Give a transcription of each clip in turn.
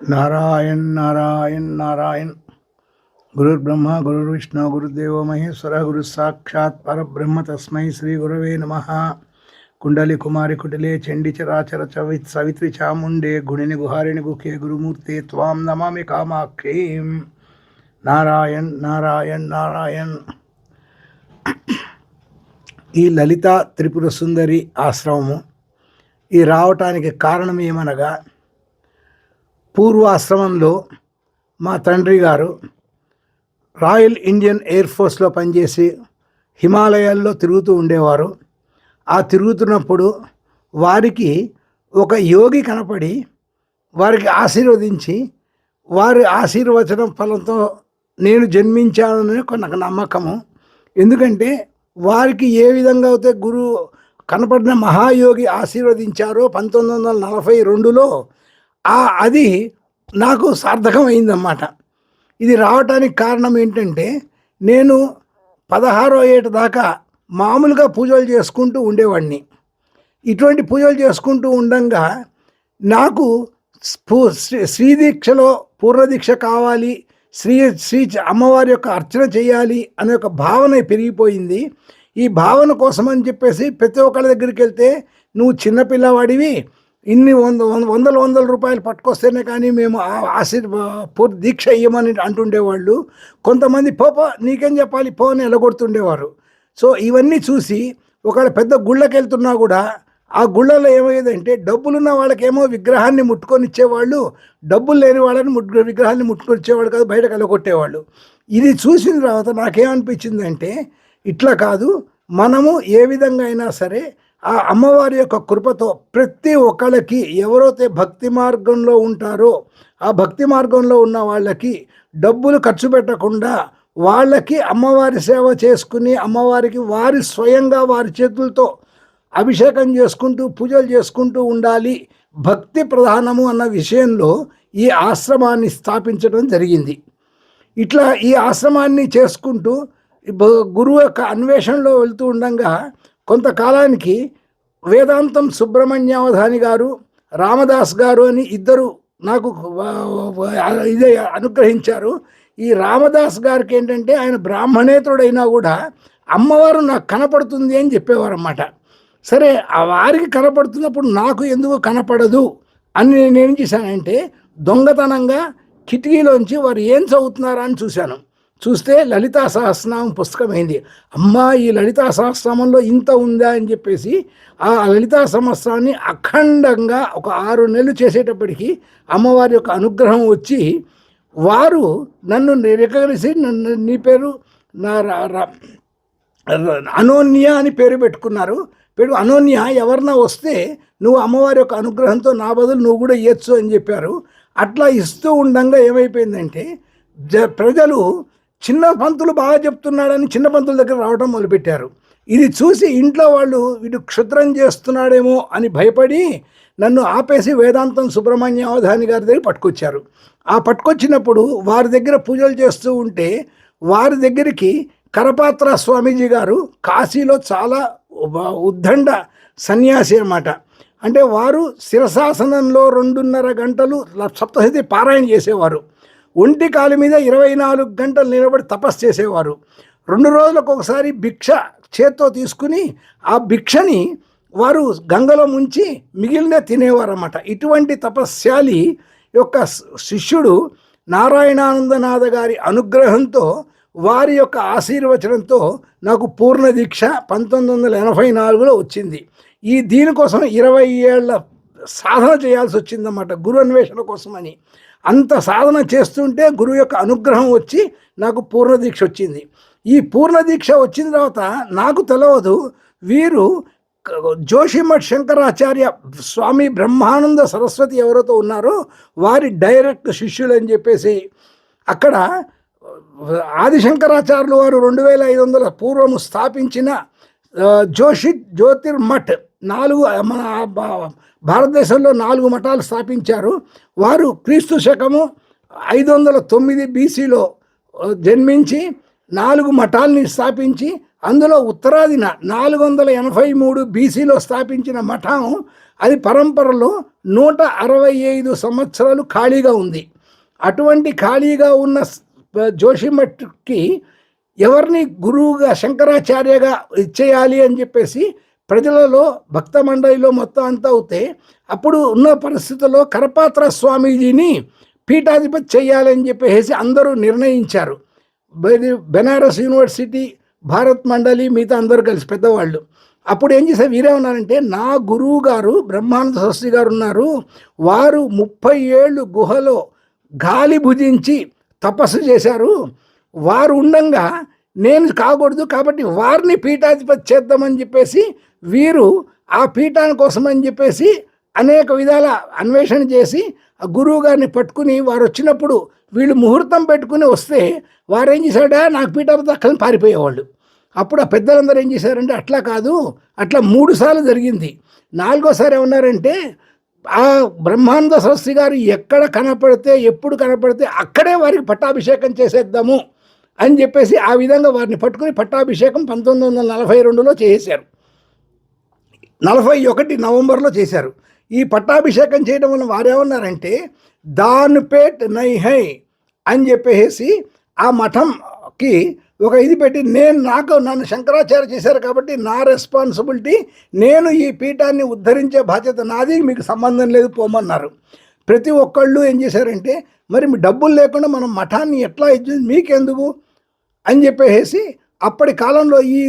नारायण नारायण नारायण गुरुर्ब्रह्मा गुरुर्विष्णु गुरुदेवो महेश्वर गुरु साक्षात् परब्रह्म तस्मै श्री गुरवे नमः। कुंडली कुमारी कुटिले चंडी चराचर सवित्री चामुंडे गुणिनि गुहारिणि गुखे गुरुमूर्ते त्वां नमामि कामाक्षीं। नारायण नारायण नारायण। ఈ లలిత త్రిపుర సుందరి ఆశ్రమము ఈ రావటానికి కారణం ఏమనగా, పూర్వాశ్రమంలో మా తండ్రి గారు రాయల్ ఇండియన్ ఎయిర్ ఫోర్స్లో పనిచేసి హిమాలయాల్లో తిరుగుతూ ఉండేవారు. ఆ తిరుగుతున్నప్పుడు వారికి ఒక యోగి కనపడి వారికి ఆశీర్వదించి, వారి ఆశీర్వచనం ఫలంతో నేను జన్మించానని నాకు నమ్మకము. ఎందుకంటే వారికి ఏ విధంగా అయితే గురువు కనపడిన మహాయోగి ఆశీర్వదించారో 1942లో అది నాకు సార్థకమైందన్నమాట. ఇది రావటానికి కారణం ఏంటంటే, నేను 16వ ఏట దాకా మామూలుగా పూజలు చేసుకుంటూ ఉండేవాడిని. ఇటువంటి పూజలు చేసుకుంటూ ఉండంగా నాకు శ్రీదీక్షలో పూర్ణదీక్ష కావాలి, శ్రీ శ్రీ అమ్మవారి యొక్క అర్చన చేయాలి అనే ఒక భావన పెరిగిపోయింది. ఈ భావన కోసం అని చెప్పేసి ప్రతి ఒక్కళ్ళ దగ్గరికి వెళ్తే, నువ్వు చిన్నపిల్లవాడివి, ఇన్ని వందల రూపాయలు పట్టుకొస్తేనే కానీ మేము దీక్ష ఇయ్యమని అంటుండేవాళ్ళు. కొంతమంది పోపో నీకేం చెప్పాలి పో అని ఎలగొడుతుండేవారు. సో ఇవన్నీ చూసి ఒకవేళ పెద్ద గుళ్ళకి వెళ్తున్నా కూడా ఆ గుళ్ళలో ఏమయ్యేదంటే, డబ్బులున్న వాళ్ళకేమో విగ్రహాన్ని ముట్టుకొని ఇచ్చేవాళ్ళు, డబ్బులు లేని వాళ్ళని విగ్రహాన్ని ముట్టుకొని ఇచ్చేవాళ్ళు కాదు, బయటకు ఎలగొట్టేవాళ్ళు. ఇది చూసిన తర్వాత నాకేమనిపించిందంటే, ఇట్లా కాదు, మనము ఏ విధంగా అయినా సరే ఆ అమ్మవారి యొక్క కృపతో ప్రతి ఒక్కళ్ళకి ఎవరైతే భక్తి మార్గంలో ఉంటారో ఆ భక్తి మార్గంలో ఉన్న వాళ్ళకి డబ్బులు ఖర్చు పెట్టకుండా వాళ్ళకి అమ్మవారి సేవ చేసుకుని, అమ్మవారికి వారి స్వయంగా వారి చేతులతో అభిషేకం చేసుకుంటూ పూజలు చేసుకుంటూ ఉండాలి, భక్తి ప్రధానము అన్న విషయంలో ఈ ఆశ్రమాన్ని స్థాపించడం జరిగింది. ఇట్లా ఈ ఆశ్రమాన్ని చేసుకుంటూ గురువు యొక్క అన్వేషణలో వెళ్తూ ఉండగా కొంతకాలానికి వేదాంతం సుబ్రహ్మణ్యావధాని గారు, రామదాస్ గారు అని ఇద్దరు నాకు ఇదే అనుగ్రహించారు. ఈ రామదాస్ గారికి ఏంటంటే, ఆయన బ్రాహ్మణేతరుడైనా కూడా అమ్మవారు నాకు కనపడుతుంది అని చెప్పేవారు అన్నమాట. సరే, ఆ వారికి కనపడుతున్నప్పుడు నాకు ఎందుకు కనపడదు అని నేనేం చేశానంటే, దొంగతనంగా కిటికీలోంచి వారు ఏం చదువుతున్నారా అని చూస్తే లలితా సహస్రనామం పుస్తకం అయింది. అమ్మా, ఈ లలితా సహస్రనామంలో ఇంత ఉందా అని చెప్పేసి ఆ లలితా సహస్రాన్ని అఖండంగా ఒక 6 నెలలు చేసేటప్పటికి అమ్మవారి యొక్క అనుగ్రహం వచ్చి వారు నన్ను రికగ్నైజ్, నీ పేరు అనోన్య అని పేరు పెట్టుకున్నారు. అనోన్య, ఎవరన్నా వస్తే నువ్వు అమ్మవారి యొక్క అనుగ్రహంతో నా బదులు నువ్వు కూడా ఇవ్వచ్చు అని చెప్పారు. అట్లా ఇస్తూ ఉండగా ఏమైపోయిందంటే, ప్రజలు చిన్న పంతులు బాగా చెప్తున్నాడని చిన్న పంతుల దగ్గర రావడం మొదలుపెట్టారు. ఇది చూసి ఇంట్లో వాళ్ళు వీడు క్షుద్రం చేస్తున్నాడేమో అని భయపడి నన్ను ఆపేసి వేదాంతం సుబ్రహ్మణ్యావధాని గారి దగ్గర పట్టుకొచ్చారు. ఆ పట్టుకొచ్చినప్పుడు వారి దగ్గర పూజలు చేస్తూ ఉంటే, వారి దగ్గరికి కరపాత్ర స్వామీజీ గారు కాశీలో చాలా ఉద్దండ సన్యాసి అన్నమాట. అంటే వారు శిరశాసనంలో 2.5 గంటలు సప్తశతి పారాయణ చేసేవారు. ఒంటి కాలు మీద 24 గంటలు నిలబడి తపస్సు చేసేవారు. 2 రోజులకు ఒకసారి భిక్ష చేత్తో తీసుకుని ఆ భిక్షని వారు గంగలో ముంచి మిగిలిన తినేవారు అన్నమాట. ఇటువంటి తపస్శాలి యొక్క శిష్యుడు నారాయణానందనాథ గారి అనుగ్రహంతో, వారి యొక్క ఆశీర్వచనంతో నాకు పూర్ణ దీక్ష 1984లో వచ్చింది. దీనికోసం 20 ఏళ్ల సాధన చేయాల్సి వచ్చిందన్నమాట, గురు అన్వేషణ కోసమని. అంత సాధన చేస్తుంటే గురువు యొక్క అనుగ్రహం వచ్చి నాకు పూర్ణ దీక్ష వచ్చింది. ఈ పూర్ణ దీక్ష వచ్చిన తర్వాత నాకు తెలియదు, వీరు జోషిమఠ్ శంకరాచార్య స్వామి బ్రహ్మానంద సరస్వతి ఎవరైతే ఉన్నారో వారి డైరెక్ట్ శిష్యులు అని చెప్పేసి, అక్కడ ఆదిశంకరాచార్యులు వారు 2500 పూర్వము స్థాపించిన జ్యోతిర్మఠ్ 4 మన భారతదేశంలో 4 మఠాలు స్థాపించారు. వారు క్రీస్తు శకము 509 BCలో జన్మించి 4 మఠాలని స్థాపించి, అందులో ఉత్తరాదిన 483 BCలో స్థాపించిన మఠం అది పరంపరలో 165 సంవత్సరాలు ఖాళీగా ఉంది. అటువంటి ఖాళీగా ఉన్న జోషిమఠ్కి ఎవరిని గురువుగా శంకరాచార్యగా ఇచ్చేయాలి అని చెప్పేసి ప్రజలలో భక్త మండలిలో మొత్తం అంతా అవుతే అప్పుడు ఉన్న పరిస్థితుల్లో కరపాత్ర స్వామీజీని పీఠాధిపతి చేయాలని చెప్పేసి అందరూ నిర్ణయించారు. బెనారస్ యూనివర్సిటీ, భారత్ మండలి, మిగతా అందరూ కలిసి పెద్దవాళ్ళు. అప్పుడు ఏం చేశారు, వీరేమన్నారంటే నా గురువు గారు బ్రహ్మానంద సరస్వతి గారు ఉన్నారు, వారు 30 ఏళ్ళు గుహలో గాలి భుజించి తపస్సు చేశారు, వారు ఉండంగా నేను కాకూడదు, కాబట్టి వారిని పీఠాధిపతి చేద్దామని చెప్పేసి వీరు ఆ పీఠాని కోసం అని చెప్పేసి అనేక విధాల అన్వేషణ చేసి ఆ గురువు గారిని పట్టుకుని వారు వచ్చినప్పుడు వీళ్ళు ముహూర్తం పెట్టుకుని వస్తే వారు ఏం చేశాడా నాకు పీఠాధిపతి అక్కడిని పారిపోయేవాళ్ళు. అప్పుడు ఆ పెద్దలందరూ ఏం చేశారంటే అట్లా కాదు, అట్లా 3 సార్లు జరిగింది. 4గోసారి ఏమన్నారంటే ఆ బ్రహ్మానంద సరస్వతి గారు ఎక్కడ కనపడితే ఎప్పుడు కనపడితే అక్కడే వారికి పట్టాభిషేకం చేసేద్దాము అని చెప్పేసి ఆ విధంగా వారిని పట్టుకుని పట్టాభిషేకం 1942లో చేశారు. 41 నవంబర్లో చేశారు. ఈ పట్టాభిషేకం చేయడం వల్ల వారేమన్నారంటే దాన్పేట్ నై హై అని చెప్పేసి ఆ మఠంకి ఒక ఇది పెట్టి నన్ను శంకరాచార్య చేశారు కాబట్టి నా రెస్పాన్సిబిలిటీ, నేను ఈ పీఠాన్ని ఉద్ధరించే బాధ్యత నాది, మీకు సంబంధం లేదు పోమన్నారు. ప్రతి ఒక్కళ్ళు ఏం చేశారంటే మరి మీ డబ్బులు లేకుండా మనం మఠాన్ని ఎట్లా ఇచ్చింది మీకెందుకు అని చెప్పేసి అప్పటి కాలంలో ఈ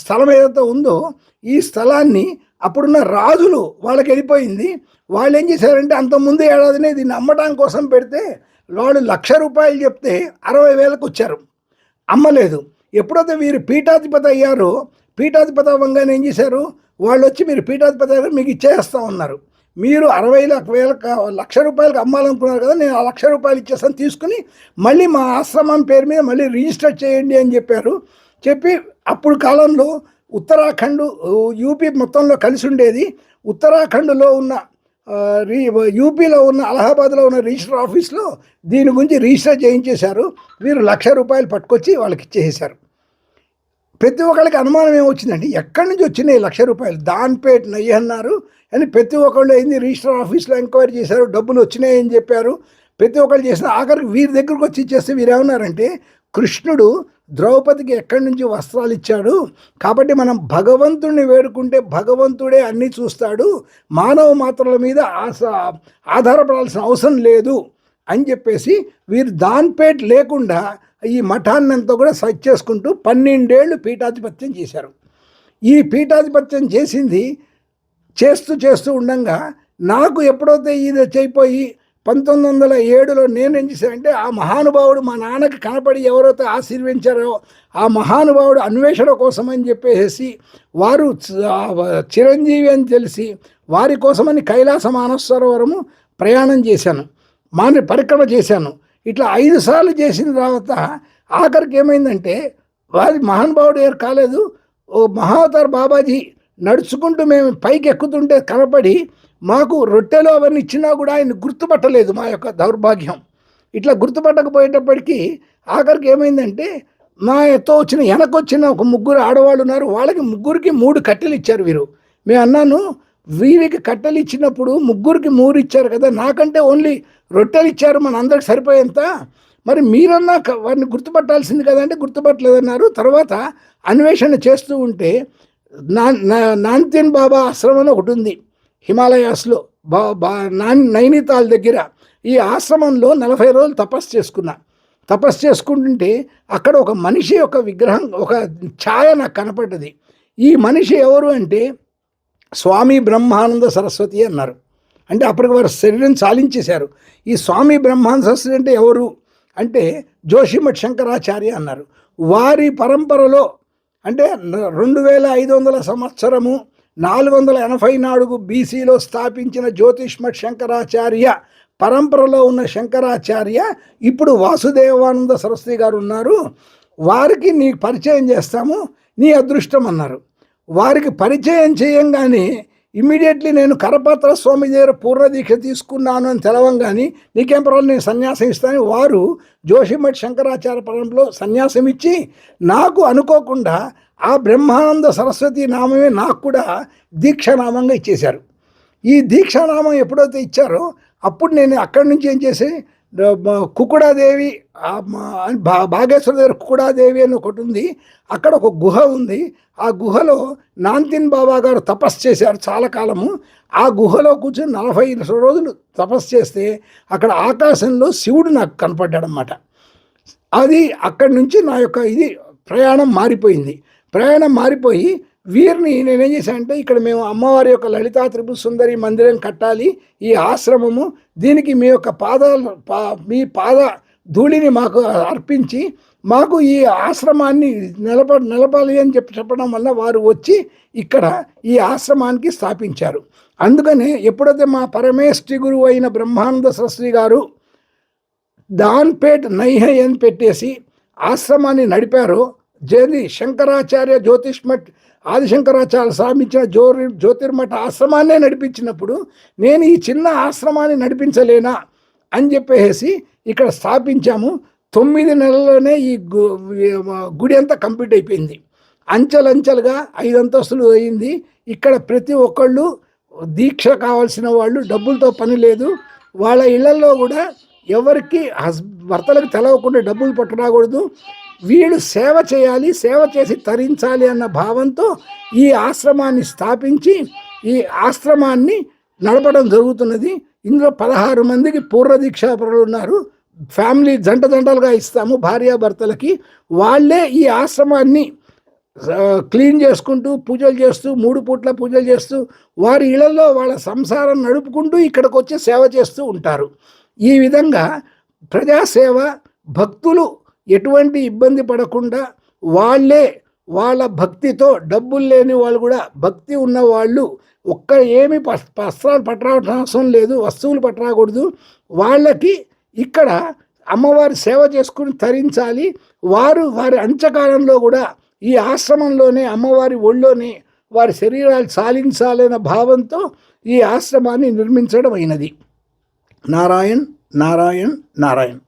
స్థలం ఏదైతే ఉందో ఈ స్థలాన్ని అప్పుడున్న రాజులు వాళ్ళకి వెళ్ళిపోయింది. వాళ్ళు ఏం చేశారంటే అంతకుముందు ఏడాదినే దీన్ని అమ్మటం కోసం పెడితే వాళ్ళు ₹1,00,000 చెప్తే 60,000కు వచ్చారు, అమ్మలేదు. ఎప్పుడైతే వీరు పీఠాధిపతి అయ్యారో పీఠాధిపతి అవ్వగానే ఏం చేశారు, వాళ్ళు వచ్చి మీరు పీఠాధిపతి అయ్యారు మీకు ఇచ్చేస్తా ఉన్నారు, మీరు 60,000 ₹1,00,000 అమ్మాలనుకున్నారు కదా, నేను ఆ ₹1,00,000 ఇచ్చేస్తాను, తీసుకుని మళ్ళీ మా ఆశ్రమం పేరు మీద మళ్ళీ రిజిస్టర్ చేయండి అని చెప్పారు. చెప్పి అప్పుడు కాలంలో ఉత్తరాఖండ్ యూపీ మొత్తంలో కలిసి ఉండేది. ఉత్తరాఖండ్లో ఉన్న యూపీలో ఉన్న అలహాబాద్లో ఉన్న రిజిస్టర్ ఆఫీస్లో దీని గురించి రిజిస్టర్ చేయించేశారు. వీరు ₹1,00,000 పట్టుకొచ్చి వాళ్ళకి ఇచ్చేసారు. ప్రతి ఒక్కళ్ళకి అనుమానం ఏమొచ్చిందండి, ఎక్కడి నుంచి వచ్చినాయి ₹1,00,000, దాన్పేట్ నయ్యి అన్నారు అని ప్రతి ఒక్కళ్ళు ఏంది రిజిస్టర్ ఆఫీస్లో ఎంక్వైరీ చేశారు, డబ్బులు వచ్చినాయని చెప్పారు. ప్రతి ఒక్కళ్ళు చేసిన ఆఖరికి వీరి దగ్గరకు వచ్చి ఇచ్చేస్తే వీరేమన్నారంటే కృష్ణుడు ద్రౌపదికి ఎక్కడి నుంచి వస్త్రాలు ఇచ్చాడు, కాబట్టి మనం భగవంతుడిని వేడుకుంటే భగవంతుడే అన్నీ చూస్తాడు, మానవ మాత్రల మీద ఆధారపడాల్సిన అవసరం లేదు అని చెప్పేసి వీరు దాన్పేట్ లేకుండా ఈ మఠాన్ని అంతా కూడా సర్చ్ చేసుకుంటూ 12 ఏళ్ళు పీఠాధిపత్యం చేశారు. ఈ పీఠాధిపత్యం చేస్తూ ఉండంగా నాకు ఎప్పుడైతే ఇది చేయిపోయి 1907లో నేనేం చేశానంటే ఆ మహానుభావుడు మా నాన్నకి కనపడి ఎవరైతే ఆశీర్వించారో ఆ మహానుభావుడు అన్వేషణ కోసం అని చెప్పేసి వారు చిరంజీవి అని తెలిసి వారి కోసమని కైలాస మానస సరోవరము ప్రయాణం చేశాను, పరిక్రమ చేశాను. ఇట్లా 5 సార్లు చేసిన తర్వాత ఆఖరికి ఏమైందంటే వారి మహానుభావుడు ఎవరు కాలేదు, ఓ మహావతార్ బాబాజీ నడుచుకుంటూ మేము పైకి ఎక్కుతుంటే కనపడి మాకు రొట్టెలు అవన్నీ ఇచ్చినా కూడా ఆయన గుర్తుపట్టలేదు, మా యొక్క దౌర్భాగ్యం. ఇట్లా గుర్తుపట్టకపోయేటప్పటికీ ఆఖరికి ఏమైందంటే మా ఎత్తో వెనకొచ్చిన ఒక 3 ఆడవాళ్ళు ఉన్నారు, వాళ్ళకి 3కి 3 కట్టెలు ఇచ్చారు వీరు. మేము అన్నాను వీరికి కట్టెలు ఇచ్చినప్పుడు 3కి 3 ఇచ్చారు కదా, నాకంటే ఓన్లీ రొట్టెలు ఇచ్చారు, మన అందరికి సరిపోయేంత, మరి మీరన్నా వారిని గుర్తుపట్టాల్సింది కదంటే గుర్తుపట్టలేదన్నారు. తర్వాత అన్వేషణ చేస్తూ ఉంటే నాన్తిన్ బాబా ఆశ్రమం ఒకటి ఉంది హిమాలయాస్లో, నైనితాల్ దగ్గర. ఈ ఆశ్రమంలో 40 రోజులు తపస్సు చేసుకుంటుంటే అక్కడ ఒక మనిషి యొక్క విగ్రహం, ఒక ఛాయ నాకు కనపడ్డది. ఈ మనిషి ఎవరు అంటే స్వామి బ్రహ్మానంద సరస్వతి అన్నారు. అంటే అప్పటికి వారు శరీరం చాలించేశారు. ఈ స్వామి బ్రహ్మానంద సరస్వతి అంటే ఎవరు అంటే జోషిమఠ్ శంకరాచార్య అన్నారు. వారి పరంపరలో అంటే 2500 సంవత్సరము 484 బీసీలో స్థాపించిన జ్యోతిష్మఠ్ శంకరాచార్య పరంపరలో ఉన్న శంకరాచార్య ఇప్పుడు వాసుదేవానంద సరస్వతి గారు ఉన్నారు, వారికి నీ పరిచయం చేస్తాము, నీ అదృష్టం అన్నారు. వారికి పరిచయం చేయంగానే ఇమ్మీడియట్లీ నేను కరపాత్ర స్వామి దగ్గర పూర్ణదీక్ష తీసుకున్నాను అని తెలవంగానే నీకేం పర్వాలేదు నేను సన్యాసం ఇస్తాను, వారు జోషిమఠ్ శంకరాచార్య పరంలో సన్యాసం ఇచ్చి నాకు అనుకోకుండా ఆ బ్రహ్మానంద సరస్వతి నామమే నాకు కూడా దీక్షానామంగా ఇచ్చేశారు. ఈ దీక్షానామం ఎప్పుడైతే ఇచ్చారో అప్పుడు నేను అక్కడి నుంచి ఏం చేసి కుకుడాదేవి బాగేశ్వర దగ్గర కుకుడాదేవి అని ఒకటి ఉంది. అక్కడ ఒక గుహ ఉంది. ఆ గుహలో నాంతిన్ బాబా గారు తపస్సు చేశారు చాలా కాలము. ఆ గుహలో కూర్చొని 40 రోజులు తపస్సు చేస్తే అక్కడ ఆకాశంలో శివుడు నాకు కనపడ్డాడనమాట. అది అక్కడి నుంచి నా యొక్క ప్రయాణం మారిపోయింది. ప్రయాణం మారిపోయి వీరిని నేనేం చేశానంటే, ఇక్కడ మేము అమ్మవారి యొక్క లలితా త్రిపుర సుందరి మందిరం కట్టాలి, ఈ ఆశ్రమము, దీనికి మీ యొక్క మీ పాద ధూళిని మాకు అర్పించి మాకు ఈ ఆశ్రమాన్ని నిలపాలి అని చెప్పడం వల్ల వారు వచ్చి ఇక్కడ ఈ ఆశ్రమానికి స్థాపించారు. అందుకనే ఎప్పుడైతే మా పరమేష్ఠి గురువు అయిన బ్రహ్మానంద సరస్వతి గారు దాన్పేట్ నైహై అని పెట్టేసి ఆశ్రమాన్ని నడిపారో, శంకరాచార్య జ్యోతిష్మఠ్ ఆదిశంకరాచార్య స్థాపించిన జ్యోతిర్మఠ ఆశ్రమాన్నే నడిపించినప్పుడు నేను ఈ చిన్న ఆశ్రమాన్ని నడిపించలేనా అని చెప్పేసి ఇక్కడ స్థాపించాము. 9 నెలల్లోనే ఈ గుడి అంతా కంప్లీట్ అయిపోయింది. అంచెలంచెలుగా 5 అంతస్తులు అయింది. ఇక్కడ ప్రతి ఒక్కళ్ళు దీక్ష కావాల్సిన వాళ్ళు, డబ్బులతో పని లేదు. వాళ్ళ ఇళ్లలో కూడా ఎవరికి భర్తలకు తెలవకుండా డబ్బులు పట్టురాకూడదు, వీళ్ళు సేవ చేయాలి, సేవ చేసి తరించాలి అన్న భావంతో ఈ ఆశ్రమాన్ని స్థాపించి ఈ ఆశ్రమాన్ని నడపడం జరుగుతున్నది. ఇందులో 16 మందికి పూర్వ దీక్షాపరులు ఉన్నారు. ఫ్యామిలీ జంటలుగా ఇస్తాము భార్యాభర్తలకి. వాళ్ళే ఈ ఆశ్రమాన్ని క్లీన్ చేసుకుంటూ, పూజలు చేస్తూ, 3 పూట్ల పూజలు చేస్తూ, వారి ఇళ్లలో వాళ్ళ సంసారం నడుపుకుంటూ ఇక్కడికి వచ్చి సేవ చేస్తూ ఉంటారు. ఈ విధంగా ప్రజాసేవ, భక్తులు ఎటువంటి ఇబ్బంది పడకుండా వాళ్ళే వాళ్ళ భక్తితో, డబ్బులు లేని వాళ్ళు కూడా భక్తి ఉన్నవాళ్ళు ఏమి వస్త్రాలు పట్టరావడం అవసరం లేదు, వస్తువులు పట్టరాకూడదు, వాళ్ళకి ఇక్కడ అమ్మవారి సేవ చేసుకుని తరించాలి. వారి అంత్యకాలంలో కూడా ఈ ఆశ్రమంలోనే, అమ్మవారి ఒళ్ళోనే వారి శరీరాలు సాలించాలనే భావంతో ఈ ఆశ్రమాన్ని నిర్మించడం అయినది. నారాయణ్ నారాయణ్ నారాయణ్.